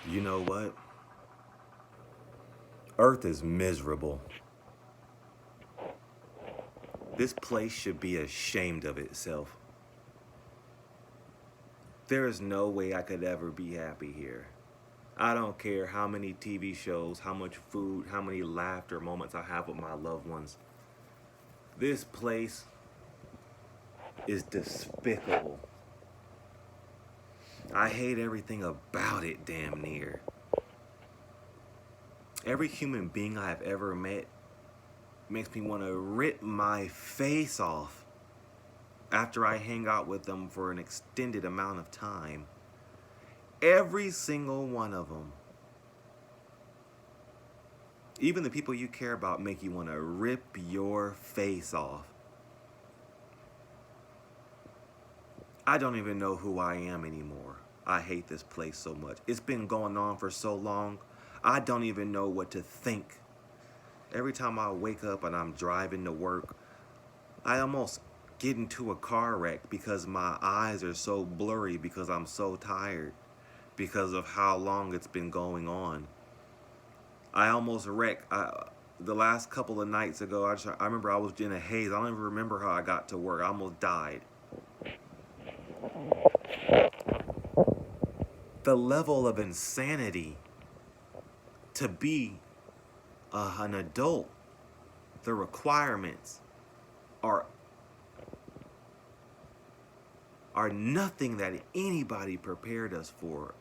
You know what? Earth is miserable. This place should be ashamed of itself. There is no way I could ever be happy here. I don't care how many TV shows, how much food, how many laughter moments I have with my loved ones. This place is despicable. I hate everything about it, damn near. Every human being I have ever met makes me want to rip my face off after I hang out with them for an extended amount of time. Every single one of them. Even the people you care about make you want to rip your face off. I don't even know who I am anymore. I hate this place so much. It's been going on for so long, I don't even know what to think. Every time I wake up and I'm driving to work, I almost get into a car wreck because my eyes are so blurry because I'm so tired because of how long it's been going on. I almost wrecked. The last couple of nights ago, I remember I was in a haze. I don't even remember how I got to work. I almost died. The level of insanity to be an adult, the requirements are nothing that anybody prepared us for.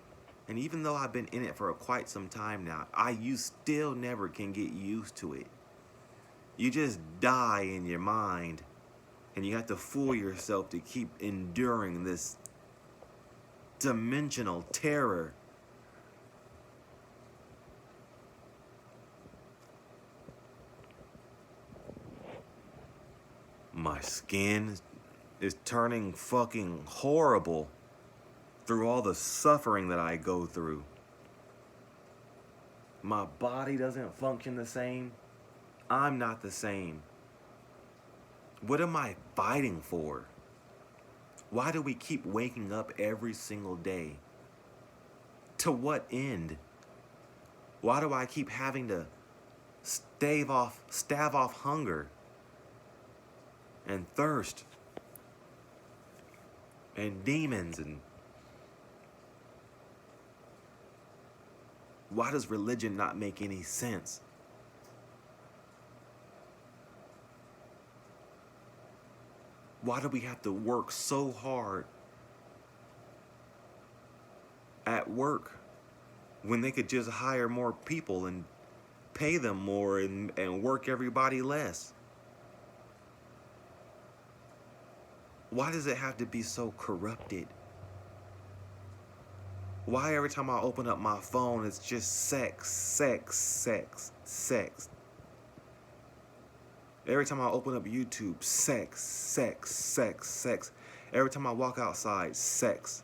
And even though I've been in it for quite some time now, you still never can get used to it. You just die in your mind, and you have to fool yourself to keep enduring this dimensional terror. My skin is turning fucking horrible through all the suffering that I go through. My body doesn't function the same. I'm not the same. What am I fighting for? Why do we keep waking up every single day? To what end? Why do I keep having to stave off hunger and thirst and demons? And why does religion not make any sense? Why do we have to work so hard at work when they could just hire more people and pay them more and work everybody less? Why does it have to be so corrupted? Why every time I open up my phone, it's just sex, sex, sex, sex? Every time I open up YouTube, sex, sex, sex, sex. Every time I walk outside, sex.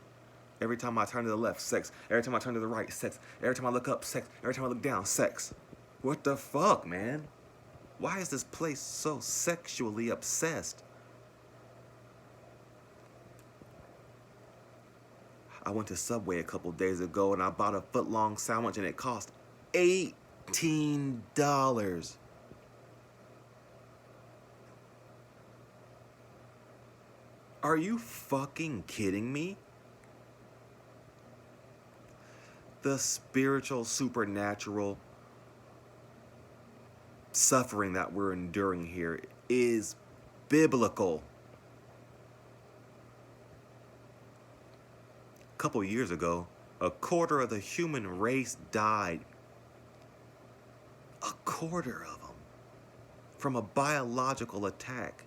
Every time I turn to the left, sex. Every time I turn to the right, sex. Every time I look up, sex. Every time I look down, sex. What the fuck, man? Why is this place so sexually obsessed? I went to Subway a couple days ago and I bought a foot-long sandwich and it cost $18. Are you fucking kidding me? The spiritual, supernatural suffering that we're enduring here is biblical. A couple years ago, a quarter of the human race died. A quarter of them. From a biological attack.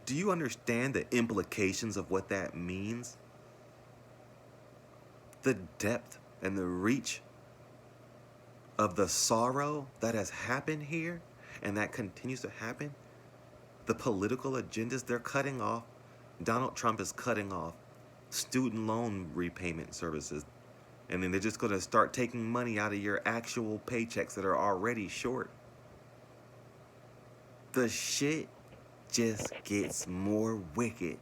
Do you understand the implications of what that means? The depth and the reach of the sorrow that has happened here and that continues to happen? The political agendas they're cutting off. Donald Trump is cutting off student loan repayment services. And then they're just going to start taking money out of your actual paychecks that are already short. The shit just gets more wicked.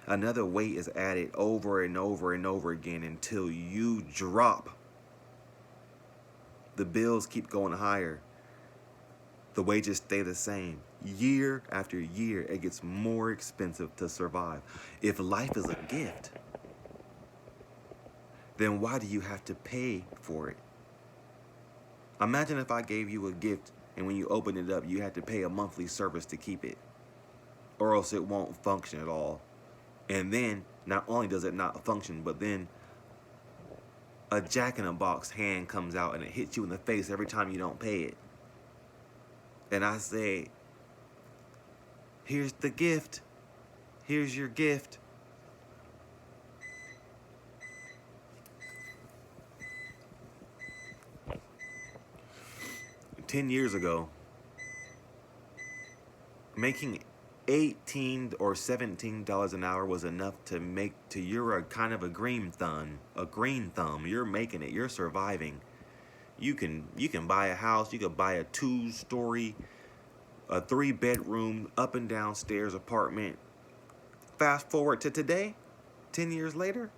Another weight is added over and over and over again until you drop. The bills keep going higher. The wages stay the same. Year after year, it gets more expensive to survive. If life is a gift, then why do you have to pay for it? Imagine if I gave you a gift and when you open it up, you had to pay a monthly service to keep it, or else it won't function at all. And then, not only does it not function, but then a jack-in-a-box hand comes out and it hits you in the face every time you don't pay it. And I say, here's the gift. Here's your gift. "10 years ago, making $18 or $17 an hour was enough to make you're a kind of a green thumb. A green thumb. You're making it. You're surviving. You can buy a house. You could buy a 2-story, a 3-bedroom, up and down stairs apartment. Fast forward to today, 10 years later,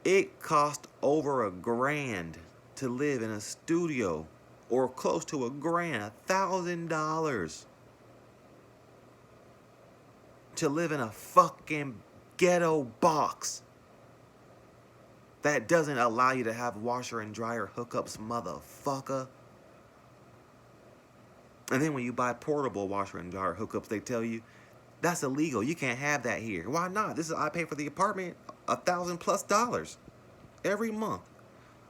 it cost over $1,000 to live in a studio, or close to $1,000, $1,000 to live in a fucking ghetto box that doesn't allow you to have washer and dryer hookups, motherfucker. And then when you buy portable washer and dryer hookups, they tell you that's illegal. You can't have that here. Why not? I pay for the apartment $1,000+ every month.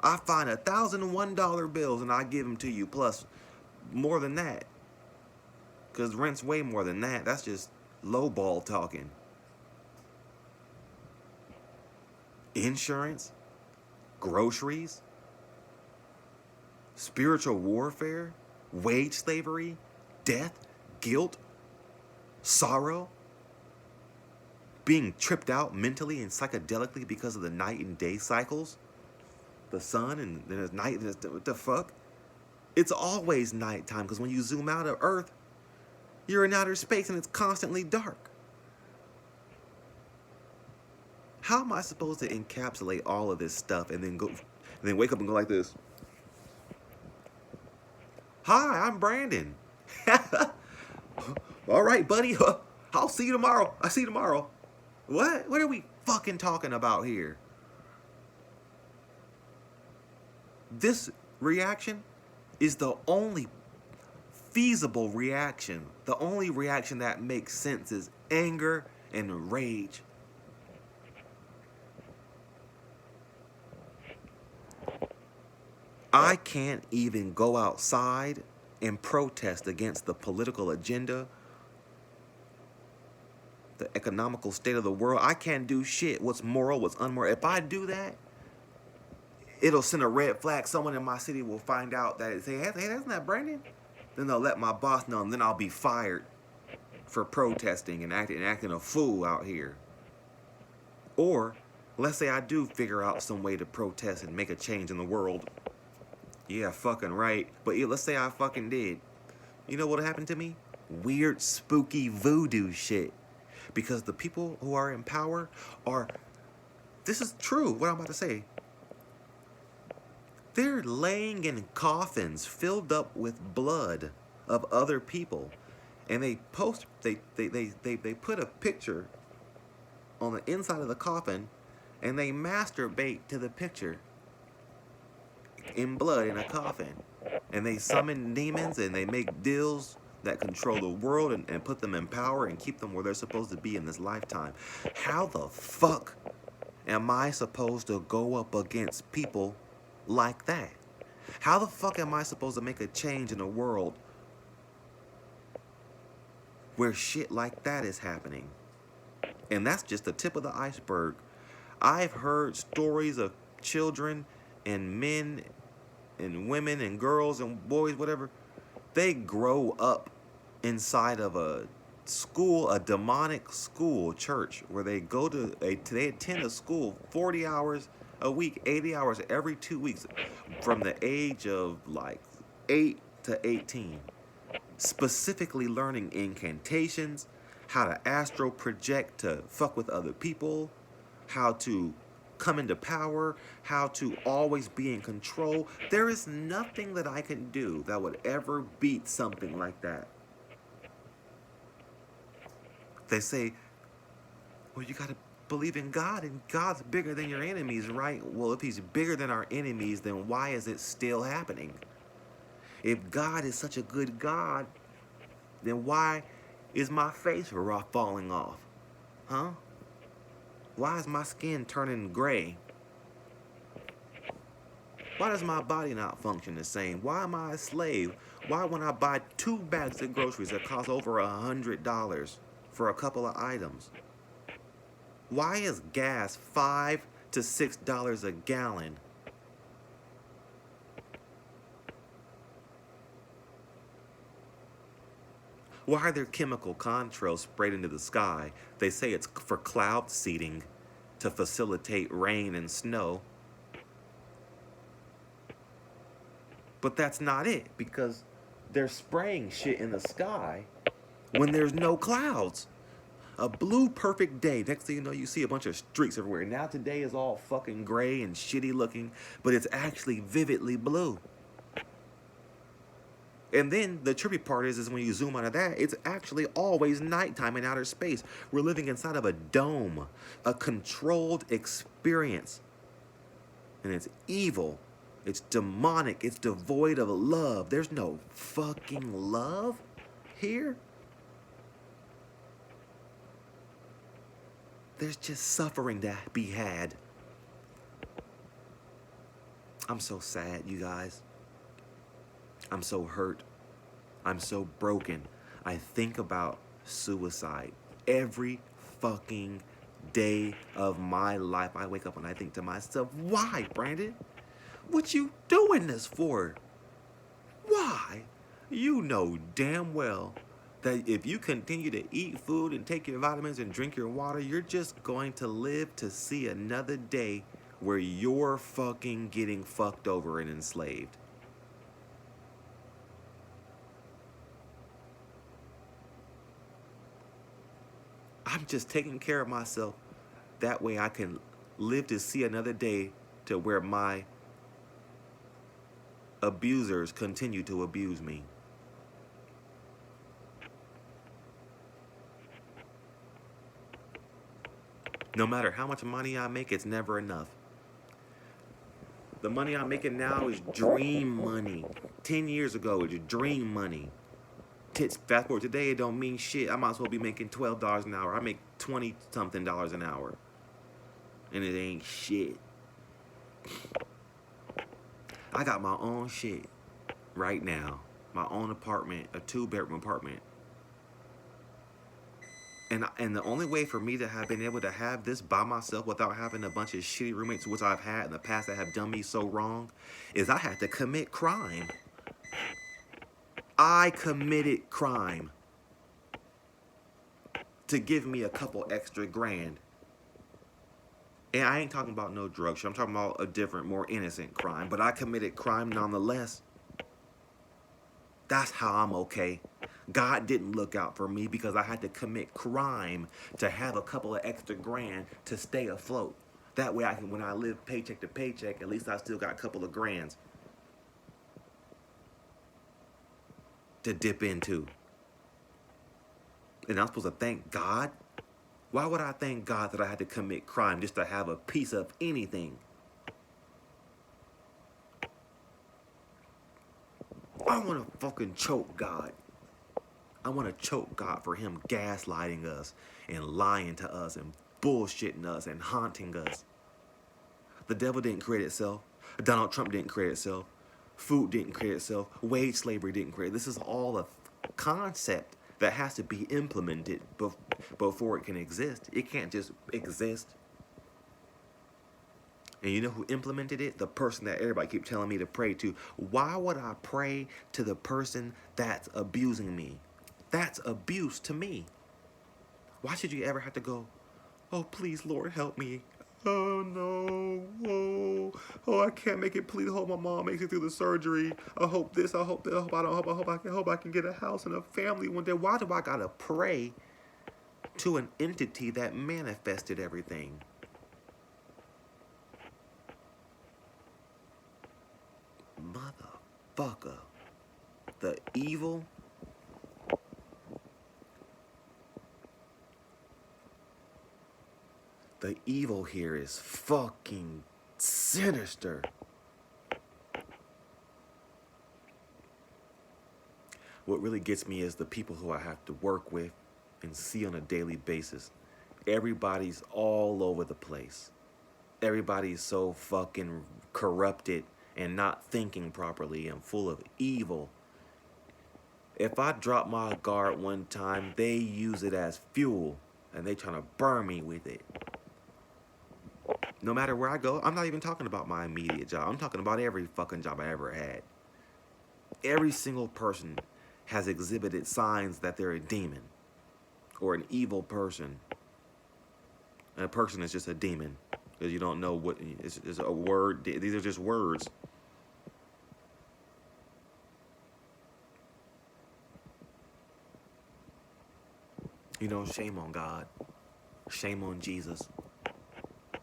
I find $1,001 bills and I give them to you, plus more than that, because rent's way more than that. That's just lowball talking. Insurance, groceries, spiritual warfare, wage slavery, death, guilt, sorrow, being tripped out mentally and psychedelically because of the night and day cycles, the sun, and then there's night. What the fuck? It's always nighttime, because when you zoom out of Earth, you're in outer space and it's constantly dark. How am I supposed to encapsulate all of this stuff and then wake up and go like this? "Hi, I'm Brandon." "All right, buddy. I'll see you tomorrow. I'll see you tomorrow." What? What are we fucking talking about here? This reaction is the only feasible reaction. The only reaction that makes sense is anger and rage. I can't even go outside and protest against the political agenda, the economical state of the world. I can't do shit. What's moral, what's unmoral. If I do that, it'll send a red flag. Someone in my city will find out that say, "Hey, that's not Brandon." Then they'll let my boss know, and then I'll be fired for protesting and acting a fool out here. Or let's say I do figure out some way to protest and make a change in the world. Yeah, fucking right. But let's say I fucking did. You know what happened to me? Weird, spooky voodoo shit. Because the people who are in power are, this is true, what I'm about to say, they're laying in coffins filled up with blood of other people. And they put a picture on the inside of the coffin, and they masturbate to the picture in blood in a coffin. And they summon demons, and they make deals that control the world and put them in power and keep them where they're supposed to be in this lifetime. How the fuck am I supposed to go up against people like that? How the fuck am I supposed to make a change in a world where shit like that is happening? And that's just the tip of the iceberg. I've heard stories of children and men and women and girls and boys, whatever. They grow up inside of a school, a demonic school, church, where they attend a school 40 hours a week, 80 hours every 2 weeks, from the age of like 8 to 18. specifically learning incantations, how to astral project to fuck with other people, how to come into power, how to always be in control. There is nothing that I can do that would ever beat something like that. They say, well, you gotta believe in God, and God's bigger than your enemies, right? Well, if he's bigger than our enemies, then why is it still happening? If God is such a good God, then why is my face falling off? Huh? Why is my skin turning gray? Why does my body not function the same? Why am I a slave? Why when I buy 2 bags of groceries that cost over $100 for a couple of items? Why is gas $5 to $6 a gallon? Why are there chemical contrails sprayed into the sky? They say it's for cloud seeding to facilitate rain and snow. But that's not it, because they're spraying shit in the sky when there's no clouds. A blue perfect day. Next thing you know, you see a bunch of streaks everywhere. Now today is all fucking gray and shitty looking, but it's actually vividly blue. And then the trippy part is when you zoom out of that, it's actually always nighttime in outer space. We're living inside of a dome, a controlled experience. And it's evil. It's demonic. It's devoid of love. There's no fucking love here. There's just suffering to be had. I'm so sad, you guys. I'm so hurt. I'm so broken. I think about suicide every fucking day of my life. I wake up and I think to myself, why, Brandon? What you doing this for? Why? You know damn well that if you continue to eat food and take your vitamins and drink your water, you're just going to live to see another day where you're fucking getting fucked over and enslaved. I'm just taking care of myself. That way I can live to see another day to where my abusers continue to abuse me. No matter how much money I make, it's never enough. The money I'm making now is dream money. 10 years ago, it was dream money. Fast forward today, it don't mean shit. I might as well be making $12 an hour. I make 20-something an hour. And it ain't shit. I got my own shit right now. My own apartment, a 2-bedroom apartment. And the only way for me to have been able to have this by myself without having a bunch of shitty roommates, which I've had in the past that have done me so wrong, is I had to commit crime. I committed crime to give me a couple extra grand. And I ain't talking about no drug shit. I'm talking about a different, more innocent crime. But I committed crime nonetheless. That's how I'm okay. God didn't look out for me because I had to commit crime to have a couple of extra grand to stay afloat. That way I can, when I live paycheck to paycheck, at least I still got a couple of grands to dip into. And I'm supposed to thank God? Why would I thank God that I had to commit crime just to have a piece of anything? I want to fucking choke God. I want to choke God for him gaslighting us and lying to us and bullshitting us and haunting us. The devil didn't create itself. Donald Trump didn't create itself. Food didn't create itself. Wage slavery didn't create. This is all a concept that has to be implemented before it can exist. It can't just exist. And you know who implemented it? The person that everybody keeps telling me to pray to. Why would I pray to the person that's abusing me? That's abuse to me. Why should you ever have to go, oh, please, Lord, help me. Oh no, oh, I can't make it. Please hope my mom makes it through the surgery. I hope this, I hope that, I hope I don't, I hope I can get a house and a family one day. Why do I gotta pray to an entity that manifested everything? Motherfucker. The evil. The evil here is fucking sinister. What really gets me is the people who I have to work with and see on a daily basis. Everybody's all over the place. Everybody's so fucking corrupted and not thinking properly and full of evil. If I drop my guard one time, they use it as fuel and they trying to burn me with it. No matter where I go, I'm not even talking about my immediate job. I'm talking about every fucking job I ever had. Every single person has exhibited signs that they're a demon or an evil person. And a person is just a demon because you don't know what, it's a word. These are just words. You know, shame on God. Shame on Jesus.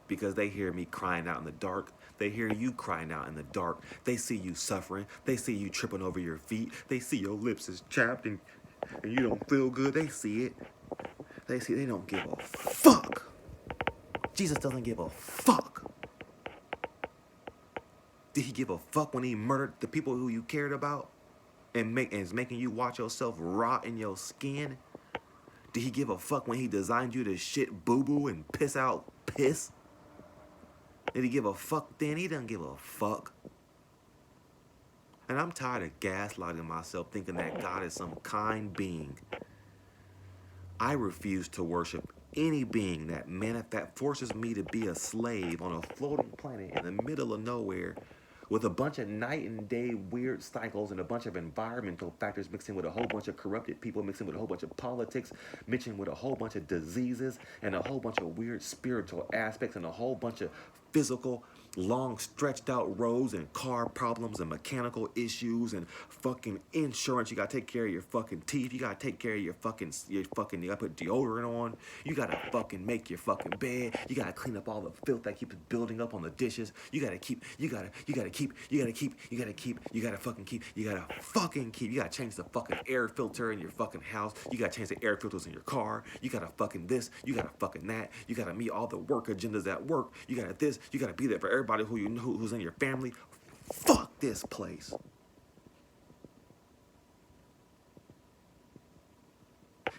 Because they hear me crying out in the dark. They hear you crying out in the dark. They see you suffering. They see you tripping over your feet. They see your lips is chapped and you don't feel good. They see it. They don't give a fuck. Jesus doesn't give a fuck. Did he give a fuck when he murdered the people who you cared about and is making you watch yourself rot in your skin? Did he give a fuck when he designed you to shit boo-boo and piss out piss? Did he give a fuck then? He doesn't give a fuck. And I'm tired of gaslighting myself thinking that God is some kind being. I refuse to worship any being that forces me to be a slave on a floating planet in the middle of nowhere with a bunch of night and day weird cycles and a bunch of environmental factors mixed in with a whole bunch of corrupted people, mixed in with a whole bunch of politics, mixed in with a whole bunch of diseases and a whole bunch of weird spiritual aspects and a whole bunch of physical, long stretched out roads and car problems and mechanical issues and fucking insurance. You gotta take care of your fucking teeth. You gotta take care of your fucking, you gotta put deodorant on. You gotta fucking make your fucking bed. You gotta clean up all the filth that keeps building up on the dishes. You gotta change the fucking air filter in your fucking house. You gotta change the air filters in your car. You gotta fucking this. You gotta fucking that. You gotta meet all the work agendas at work. You gotta this. You gotta be there for everybody who you know who's in your family. Fuck this place.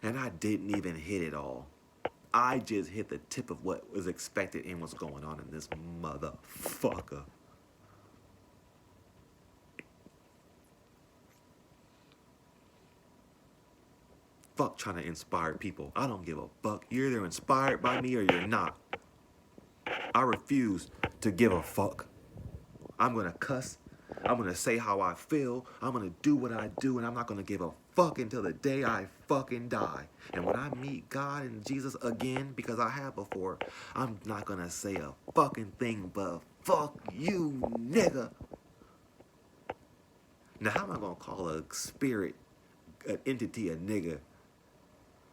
And I didn't even hit it all. I just hit the tip of what was expected and what's going on in this motherfucker. Fuck trying to inspire people. I don't give a fuck. You're either inspired by me or you're not. I refuse to give a fuck. I'm gonna cuss. I'm gonna say how I feel. I'm gonna do what I do, and I'm not gonna give a fuck until the day I fucking die. And when I meet God and Jesus again, because I have before, I'm not gonna say a fucking thing but fuck you, nigga. Now, how am I gonna call a spirit, an entity, a nigga?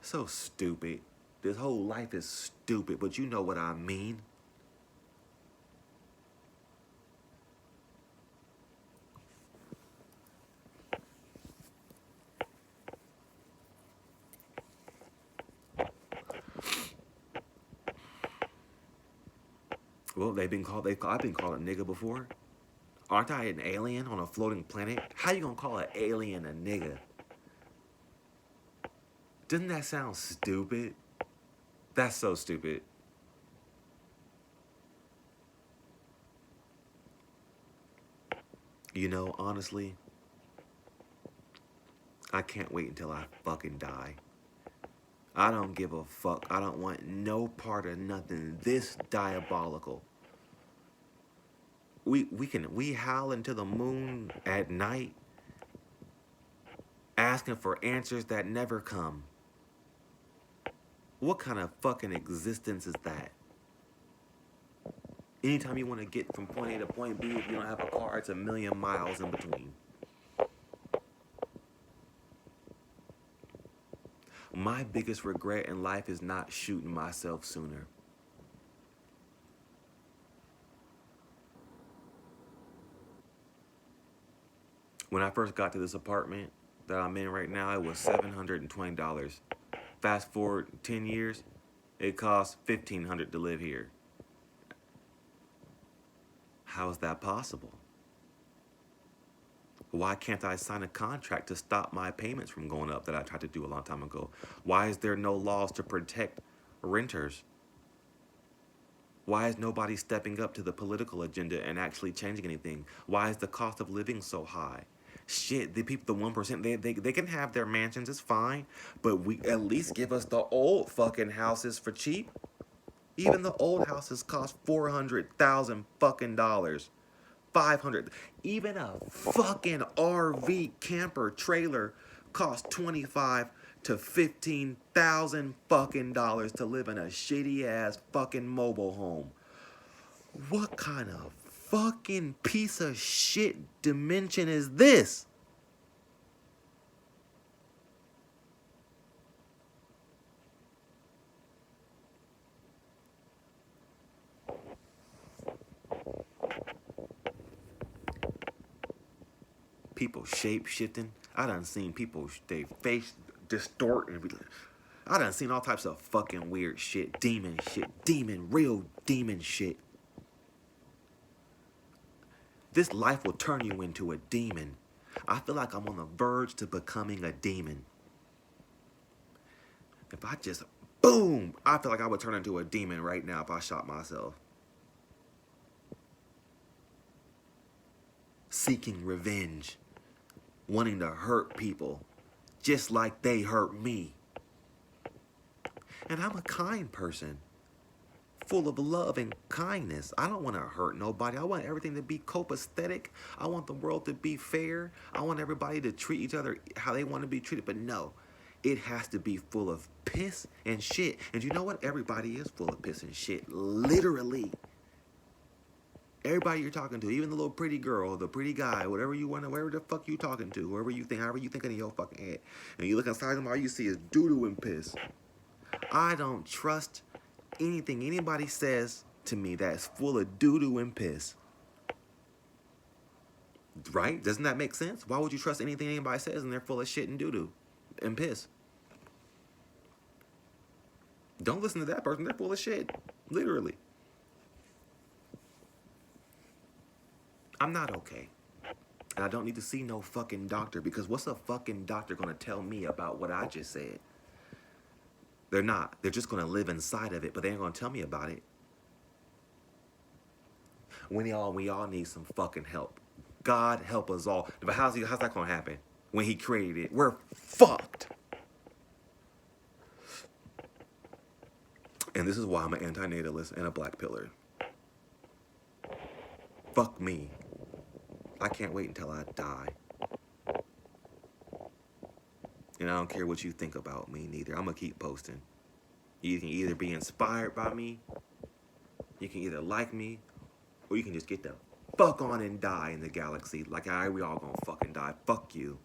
So stupid. This whole life is stupid, but you know what I mean. Well, I've been called a nigga before. Aren't I an alien on a floating planet? How you gonna call an alien a nigga? Doesn't that sound stupid? That's so stupid. You know, honestly, I can't wait until I fucking die. I don't give a fuck. I don't want no part of nothing this diabolical. We howl into the moon at night asking for answers that never come. What kind of fucking existence is that? Anytime you want to get from point A to point B, if you don't have a car, it's a million miles in between. My biggest regret in life is not shooting myself sooner. When I first got to this apartment that I'm in right now, it was $720. Fast forward 10 years, it costs $1,500 to live here. How is that possible? Why can't I sign a contract to stop my payments from going up that I tried to do a long time ago? Why is there no laws to protect renters? Why is nobody stepping up to the political agenda and actually changing anything? Why is the cost of living so high? Shit, the people, the 1%, they can have their mansions, it's fine, but we at least give us the old fucking houses for cheap. Even the old houses cost 400,000 fucking dollars. 500. Even a fucking RV camper trailer costs 25 to 15,000 fucking dollars to live in a shitty ass fucking mobile home. What kind of fucking piece of shit dimension is this? People shape shifting. I done seen people, they face distort and I done seen all types of fucking weird shit. Demon shit. Demon, real demon shit. This life will turn you into a demon. I feel like I'm on the verge to becoming a demon. If I just, boom, I feel like I would turn into a demon right now if I shot myself. Seeking revenge. Wanting to hurt people. Just like they hurt me. And I'm a kind person. Full of love and kindness. I don't want to hurt nobody. I want everything to be copacetic. I want the world to be fair. I want everybody to treat each other how they want to be treated. But no, it has to be full of piss and shit. And you know what? Everybody is full of piss and shit. Literally. Everybody you're talking to, even the little pretty girl, the pretty guy, whatever you want, whatever the fuck you talking to, whoever you think, however you think in your fucking head. And you look inside them, all you see is doo-doo and piss. I don't trust anything anybody says to me that's full of doo-doo and piss. Right? Doesn't that make sense? Why would you trust anything anybody says and they're full of shit and doo-doo and piss? Don't listen to that person. They're full of shit. Literally. I'm not okay. And I don't need to see no fucking doctor because what's a fucking doctor gonna tell me about what I just said? They're not. They're just gonna live inside of it, but they ain't gonna tell me about it. We all need some fucking help. God help us all. But how's that gonna happen? When he created it, we're fucked. And this is why I'm an anti-natalist and a black pillar. Fuck me. I can't wait until I die. And I don't care what you think about me neither. I'm gonna keep posting. You can either be inspired by me, you can either like me, or you can just get the fuck on and die in the galaxy. Like we all gonna fucking die. Fuck you.